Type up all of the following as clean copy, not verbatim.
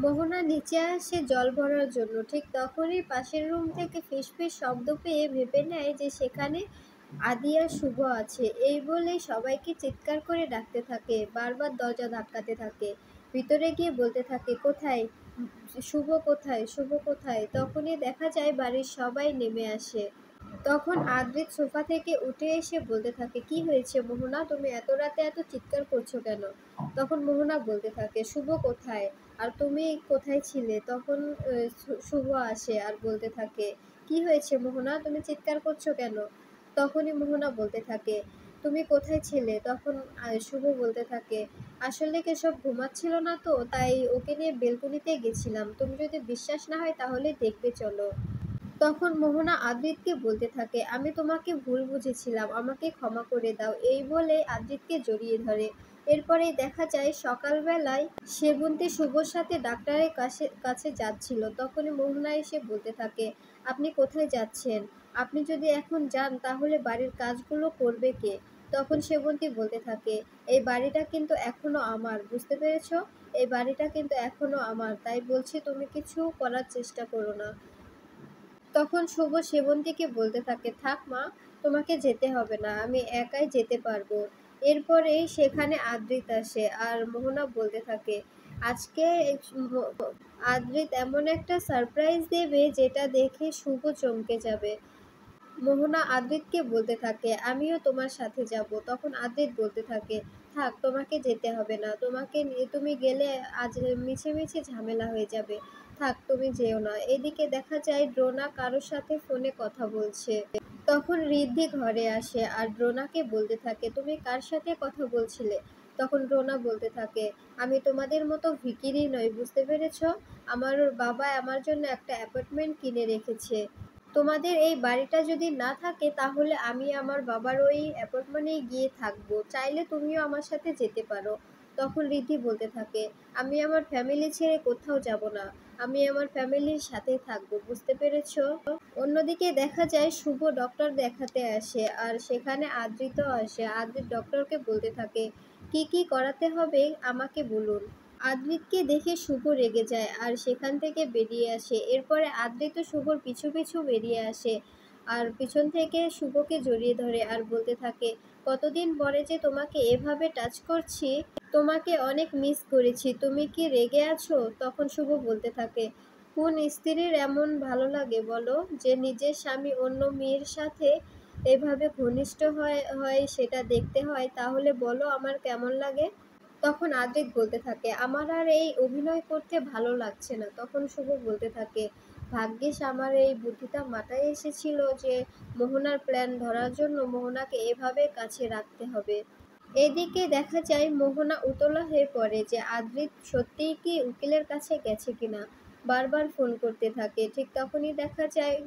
মোহনা নিচে আসে জল ভরার জন্য। ঠিক তখনই পাশের রুম থেকে ফিসফিস শব্দ পেয়ে ভেবে নেয় যে সেখানে আদি আর শুভ আছে। এই বলে সবাইকে চিৎকার করে ডাকতে থাকে, বারবার দরজা ধাক্কাতে থাকে, ভিতরে গিয়ে বলতে থাকে, কোথায় শুভ, কোথায় শুভ, কোথায়? তখনই দেখা যায় বাড়ির সবাই নেমে আসে। তখন আদ্রিত সোফা থেকে উঠে এসে বলতে থাকে, কি হয়েছে মোহনা, তুমি এত রাতে এত চিৎকার করছো কেন? তখন মোহনা বলতে থাকে, শুভ কোথায় আর তুমি কোথায় ছিলে? তখন শুভ আসে আর বলতে থাকে, কি হয়েছে মোহনা, তুমি চিৎকার করছো কেন? তখনই মোহনা বলতে থাকে, তুমি কোথায় ছিলে? তখন শুভ বলতে থাকে, আসলে কেশব ঘুমাচ্ছিল না তো, তাই ওকে নিয়ে বেলকনিতে গেছিলাম, তুমি যদি বিশ্বাস না হয় তাহলে দেখবে চলো। তখন মোহনা আদ্রিতকে বলতে থাকে, আমি তোমাকে ভুল বুঝেছিলাম, আমাকে ক্ষমা করে দাও। এই বলে আদ্রিতকে জড়িয়ে ধরে। এরপরেই দেখা যায় সকালবেলায় সেবন্তী শুভর সাথে ডাক্তারের কাছে কাছে যাচ্ছিল। তখনই মোহনা এসে বলতে থাকে, আপনি কোথায় যাচ্ছেন? আপনি যদি এখন যান তাহলে বাড়ির কাজগুলো করবে কে? তখন সেবন্তী বলতে থাকে, এই বাড়িটা কিন্তু এখনো আমার, বুঝতে পেরেছো? এই বাড়িটা কিন্তু এখনো আমার, তাই বলছি তুমি কিছু করার চেষ্টা করো না। তখন শুভ সেবন্তীকে বলতে থাকে, থাক মা, তোমাকে যেতে হবে না, আমি একাই যেতে পারবো। এরপরেই সেখানে আদ্রিত আসে আর মোহনা বলতে থাকে, আজকে আদ্রিত এমন একটা সারপ্রাইজ দেবে যেটা দেখে শুভ চমকে যাবে। মোহনা আদ্রিতকে বলতে থাকে, আমিও তোমার সাথে যাব। তখন আদ্রিত বলতে থাকে, থাক, তোমাকে যেতে হবে না, তোমাকে নিয়ে তুমি গেলে আজ মিছে মিছে ঝামেলা হয়ে যাবে, থাক তুমি যেও না। এদিকে দেখা যায় ড্রোনা কারোর সাথে ফোনে কথা বলছে। তখন ঋদ্ধি ঘরে আসে আর ড্রোনাকে বলতে থাকে, তুমি কার সাথে কথা বলছিলে? তখন ড্রোনা বলতে থাকে, আমি তোমাদের মতো ভিখিরি নই, বুঝতে পেরেছো? আমার বাবা আমার জন্য একটা অ্যাপার্টমেন্ট কিনে রেখেছে। তোমাদের এই বাড়িটা যদি না থাকে তাহলে আমি আমার বাবার ওই অ্যাপার্টমেন্টেই গিয়ে থাকবো, চাইলে তুমিও আমার সাথে যেতে পারো। তখন রিদ্ধি বলতে থাকে, আমি আমার ফ্যামিলি ছেড়ে কোথাও যাব না, আমি আমার ফ্যামিলির সাথেই থাকবো, বুঝতে পেরেছো? অন্যদিকে দেখা যায় শুভ ডক্টর দেখাতে আসে আর সেখানে আদ্রিত আসে। আদ্রিত ডক্টরকে বলতে থাকে, কি কি করাতে হবে আমাকে বলুন। আদ্রিতকে দেখে শুভ রেগে যায় আর সেখান থেকে বেরিয়ে আসে। এরপরে আদ্রিত শুভর পিছু পিছু বেরিয়ে আসে আর পিছন থেকে শুভকে জড়িয়ে ধরে আর বলতে থাকে, কতদিন পরে যে তোমাকে এভাবে টাচ করছি, তোমাকে অনেক মিস করেছি, তুমি কি রেগে আছো? তখন শুভ বলতে থাকে, কোন স্ত্রীর এমন ভালো লাগে বলো, যে নিজের স্বামী অন্য মেয়ের সাথে এভাবে ঘনিষ্ঠ হয় হয় সেটা দেখতে হয়, তাহলে বলো আমার কেমন লাগে? তখন আদ্রিত বলতে থাকে, আমার আর এই অভিনয় করতে ভালো লাগছে না। তখন শুভ বলতে থাকে, ভাগ্যিস আমার এই বুদ্ধিটা মাথায় এসেছিল যে মোহনার প্ল্যান ধরার জন্য মোহনাকে এভাবে কাছে রাখতে হবে। এদিকে দেখা যায় মোহনা উতলা হয়ে পড়ে যে আদ্রিত সত্যিই কি উকিলের কাছে গেছে কিনা, বারবার ফোন করতে থাকে। ঠিক তখনই দেখা যায়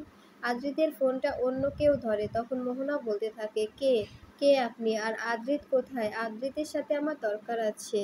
আদ্রিতের ফোনটা অন্য কেউ ধরে। তখন মোহনা বলতে থাকে, কে কে আপনি, আর আদ্রিত কোথায়? আদ্রিতের সাথে আমার দরকার আছে।